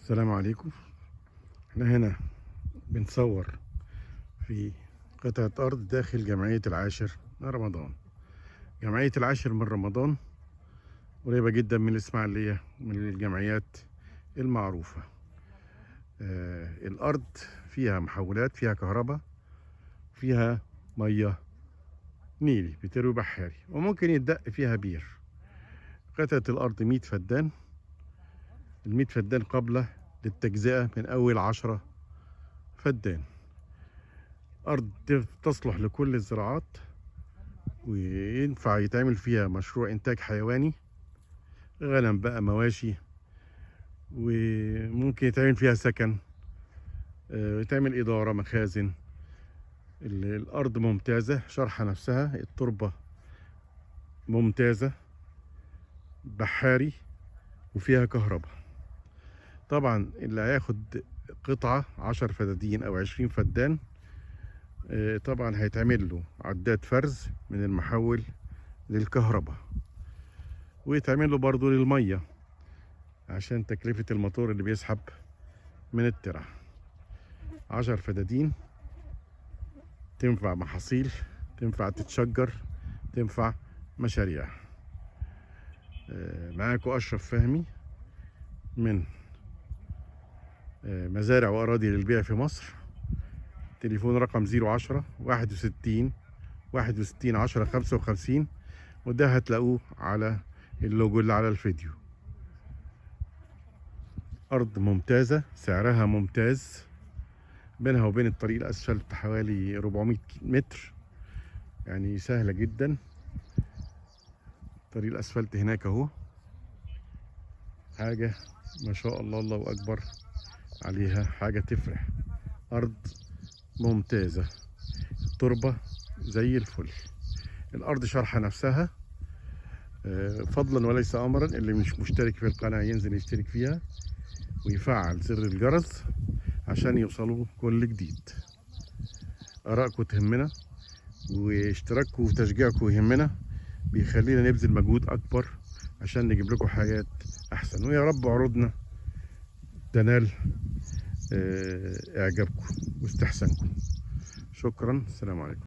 السلام عليكم. احنا هنا بنصور في قطعة أرض داخل جمعية العاشر من رمضان. جمعية العاشر من رمضان قريبة جدا من الإسماعيلية، من الجمعيات المعروفة. الأرض فيها محولات، فيها كهرباء، فيها مية نيلي بتروي بحاري، وممكن يتدق فيها بير. قطعة الأرض 100 فدان. ال100 فدان قابلة للتجزئة من أول 10 فدان. أرض تصلح لكل الزراعات، وينفع يتعمل فيها مشروع إنتاج حيواني، غنم بقى، مواشي، وممكن يتعمل فيها سكن، يتعمل إدارة، مخازن. الأرض ممتازة، شرحة نفسها، التربة ممتازة، بحاري، وفيها كهرباء. طبعا اللي هياخد قطعة 10 فدادين أو 20 فدان، طبعا هيتعمل له عداد فرز من المحول للكهرباء، ويتعمل له برضه للمية عشان تكلفة الموتور اللي بيسحب من الترع. 10 فدادين تنفع محاصيل، تنفع تتشجر، تنفع مشاريع. معاكم أشرف فهمي من مزارع وأراضي للبيع في مصر. تليفون رقم 010 61 61 10 55، وده هتلاقوه على اللوجو اللي على الفيديو. أرض ممتازة، سعرها ممتاز، بينها وبين الطريق الأسفلت حوالي 400 متر، يعني سهلة جدا. طريق الأسفلت هناك أهو، حاجة ما شاء الله، الله أكبر عليها، حاجة تفرح. أرض ممتازة، التربة زي الفل، الأرض شرحة نفسها. فضلا وليس أمرا، اللي مش مشترك في القناة ينزل يشترك فيها ويفعل زر الجرس عشان يوصلوا كل جديد. آرائكم تهمنا، واشتراككم وتشجيعكم يهمنا، بيخلينا نبذل مجهود أكبر عشان نجيب لكم حاجات أحسن. ويا رب عروضنا تنال إعجابكم واستحسانكم. شكرا، السلام عليكم.